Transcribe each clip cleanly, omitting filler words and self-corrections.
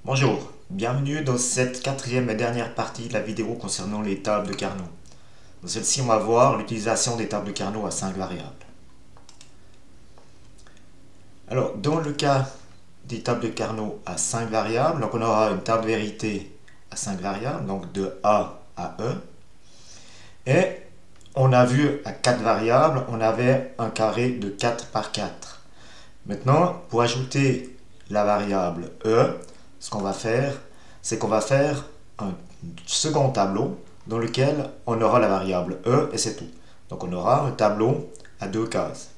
Bonjour, bienvenue dans cette quatrième et dernière partie de la vidéo concernant les tables de Carnot. Dans celle-ci, on va voir l'utilisation des tables de Carnot à 5 variables. Alors, dans le cas des tables de Carnot à 5 variables, donc on aura une table vérité à 5 variables, donc de A à E. Et on a vu à 4 variables, on avait un carré de 4 par 4. Maintenant, pour ajouter la variable E, ce qu'on va faire, c'est qu'on va faire un second tableau dans lequel on aura la variable E et c'est tout. Donc on aura un tableau à deux cases.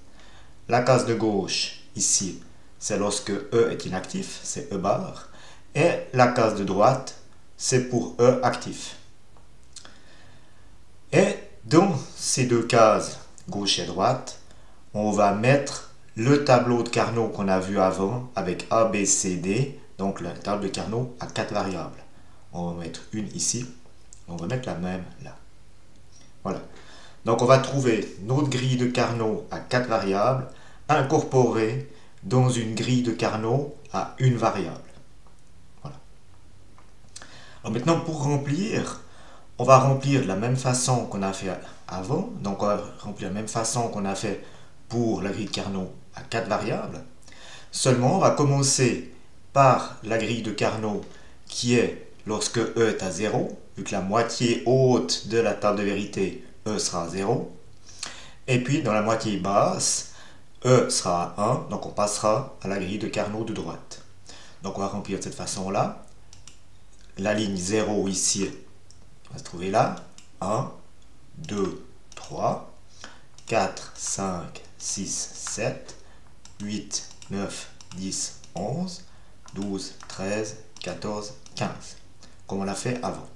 La case de gauche, ici, c'est lorsque E est inactif, c'est E bar. Et la case de droite, c'est pour E actif. Et dans ces deux cases, gauche et droite, on va mettre le tableau de Carnot qu'on a vu avant avec A, B, C, D, donc la table de Carnot à 4 variables. On va mettre une ici, on va mettre la même là. Voilà. Donc on va trouver notre grille de Carnot à 4 variables incorporée dans une grille de Carnot à une variable. Voilà. Alors maintenant pour remplir, on va remplir de la même façon qu'on a fait avant. Donc on va remplir de la même façon qu'on a fait pour la grille de Carnot à 4 variables. Seulement, on va commencer par la grille de Carnot qui est lorsque E est à 0, vu que la moitié haute de la table de vérité, E sera à 0. Et puis, dans la moitié basse, E sera à 1, donc on passera à la grille de Carnot de droite. Donc on va remplir de cette façon-là. La ligne 0 ici, va se trouver là. 1, 2, 3, 4, 5, 6, 7, 8, 9, 10, 11, 12, 13, 14, 15, comme on l'a fait avant.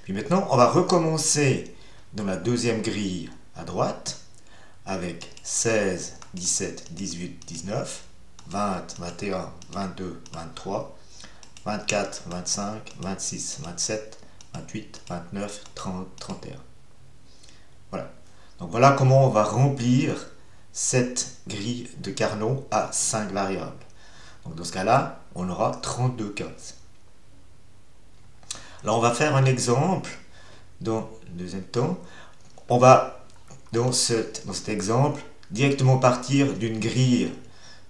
Puis maintenant, on va recommencer dans la deuxième grille à droite, avec 16, 17, 18, 19, 20, 21, 22, 23, 24, 25, 26, 27, 28, 29, 30, 31. Voilà. Donc voilà comment on va remplir cette grille de Carnot à 5 variables. Donc dans ce cas-là, on aura 32 cases. Alors on va faire un exemple dans le deuxième temps. On va, dans cet exemple, directement partir d'une grille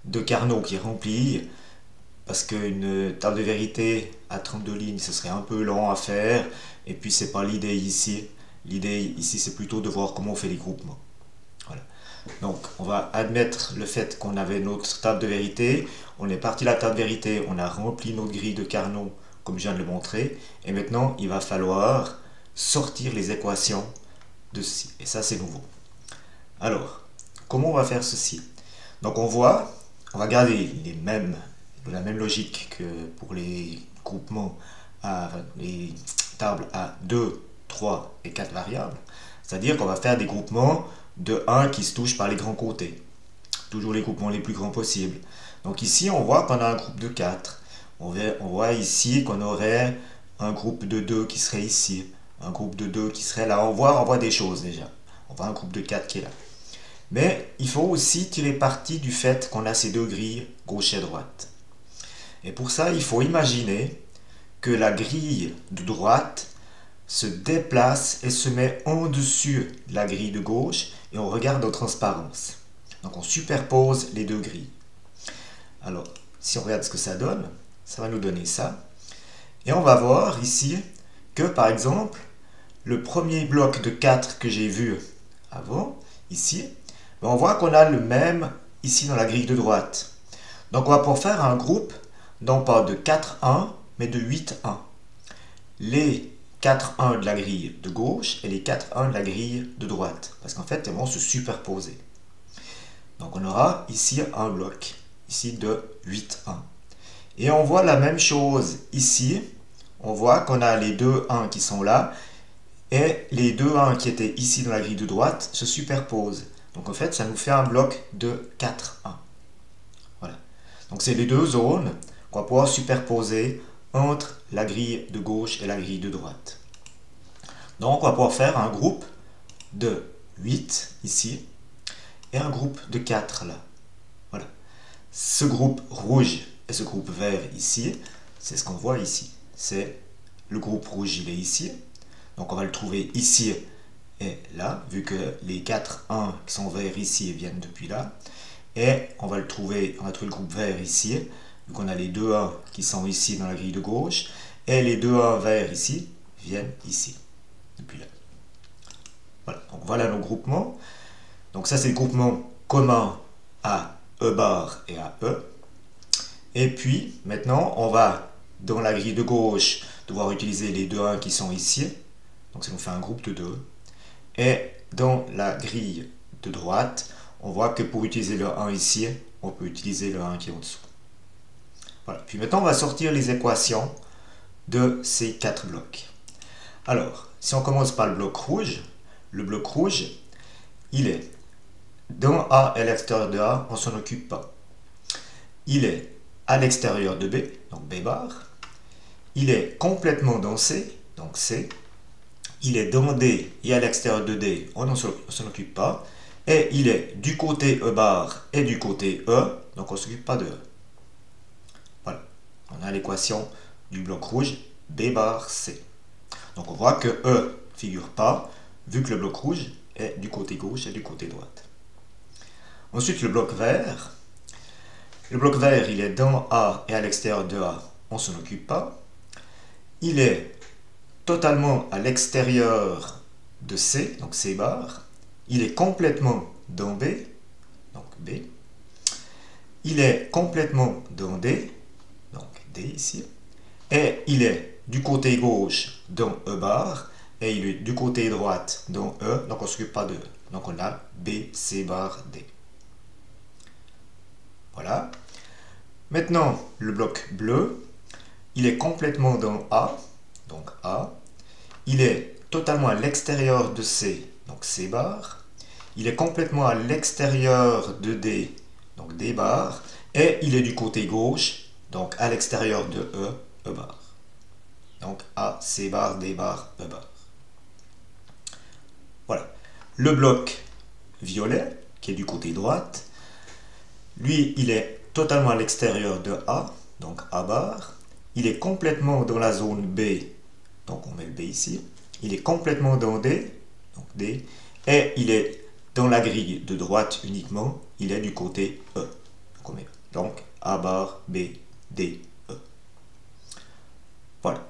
de Carnot qui est remplie, parce qu'une table de vérité à 32 lignes, ce serait un peu lent à faire, et puis c'est pas l'idée ici. L'idée ici, c'est plutôt de voir comment on fait les groupements. Voilà. Donc, on va admettre le fait qu'on avait notre table de vérité. On est parti de la table de vérité, on a rempli notre grille de Carnot, comme je viens de le montrer. Et maintenant, il va falloir sortir les équations de ceci. Et ça, c'est nouveau. Alors, comment on va faire ceci? Donc, on va garder la même logique que pour les groupements, les tables à 2, 3 et 4 variables. C'est-à-dire qu'on va faire des groupements de 1 qui se touchent par les grands côtés. Toujours les groupements les plus grands possibles. Donc ici, on voit qu'on a un groupe de 4. On voit ici qu'on aurait un groupe de 2 qui serait ici. Un groupe de 2 qui serait là. On voit des choses déjà. On voit un groupe de 4 qui est là. Mais il faut aussi tirer parti du fait qu'on a ces deux grilles, gauche et droite. Et pour ça, il faut imaginer que la grille de droite se déplace et se met en dessus de la grille de gauche et on regarde en transparence. Donc on superpose les deux grilles. Alors, si on regarde ce que ça donne, ça va nous donner ça. Et on va voir ici que, par exemple, le premier bloc de 4 que j'ai vu avant, ici, on voit qu'on a le même ici dans la grille de droite. Donc on va pouvoir faire un groupe, non pas de 4-1, mais de 8-1. Les 4-1 de la grille de gauche et les 4-1 de la grille de droite. Parce qu'en fait, elles vont se superposer. Donc on aura ici un bloc, ici de 8-1. Et on voit la même chose ici. On voit qu'on a les deux 1 qui sont là. Et les deux 1 qui étaient ici dans la grille de droite se superposent. Donc en fait, ça nous fait un bloc de 4-1. Voilà. Donc c'est les deux zones qu'on va pouvoir superposer entre la grille de gauche et la grille de droite. Donc on va pouvoir faire un groupe de 8 ici et un groupe de 4 là. Voilà. Ce groupe rouge et ce groupe vert ici, c'est ce qu'on voit ici. C'est le groupe rouge, il est ici. Donc on va le trouver ici et là, vu que les 4 1 qui sont verts ici viennent depuis là. Et on va trouver le groupe vert ici, vu qu'on a les 2 1 qui sont ici dans la grille de gauche. Et les 2 1 verts ici viennent ici, depuis là. Voilà, donc voilà nos groupements. Donc ça c'est le groupement commun à E bar et à E. Et puis maintenant on va dans la grille de gauche devoir utiliser les 2 1 qui sont ici. Donc ça nous fait un groupe de 2. Et dans la grille de droite, on voit que pour utiliser le 1 ici, on peut utiliser le 1 qui est en dessous. Voilà. Puis maintenant on va sortir les équations de ces 4 blocs. Alors, si on commence par le bloc rouge, il est dans A et à l'extérieur de A, on ne s'en occupe pas. Il est à l'extérieur de B, donc B bar. Il est complètement dans C, donc C. Il est dans D et à l'extérieur de D, on ne s'en occupe pas. Et il est du côté E bar et du côté E, donc on ne s'occupe pas de E. Voilà, on a l'équation du bloc rouge, B bar C. Donc on voit que E ne figure pas, vu que le bloc rouge est du côté gauche et du côté droite. Ensuite, le bloc vert. Le bloc vert, il est dans A et à l'extérieur de A, on ne s'en occupe pas. Il est totalement à l'extérieur de C, donc C bar. Il est complètement dans B, donc B. Il est complètement dans D, donc D ici. Et il est du côté gauche dans E bar. Et il est du côté droite dans E, donc on ne s'occupe pas de E. Donc on a B, C bar, D. Voilà. Maintenant, le bloc bleu, il est complètement dans A, donc A. Il est totalement à l'extérieur de C, donc C bar. Il est complètement à l'extérieur de D, donc D bar. Et il est du côté gauche, donc à l'extérieur de E, E bar. Donc A, C bar, D bar, E bar. Voilà. Le bloc violet, qui est du côté droite, lui, il est totalement à l'extérieur de A, donc A bar. Il est complètement dans la zone B, donc on met le B ici. Il est complètement dans D, donc D. Et il est dans la grille de droite uniquement, il est du côté E. Donc on met E. Donc A bar, B, D, E. Voilà.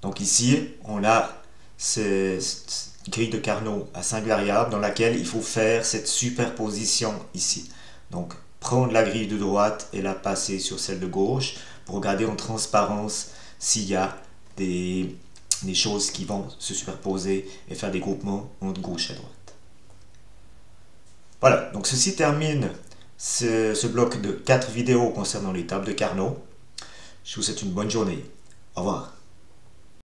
Donc ici, on a cette grille de Carnot à 5 variables dans laquelle il faut faire cette superposition ici. Donc prendre la grille de droite et la passer sur celle de gauche pour regarder en transparence s'il y a des choses qui vont se superposer et faire des groupements entre gauche et droite. Voilà, donc ceci termine ce bloc de 4 vidéos concernant les tables de Carnot. Je vous souhaite une bonne journée. Au revoir.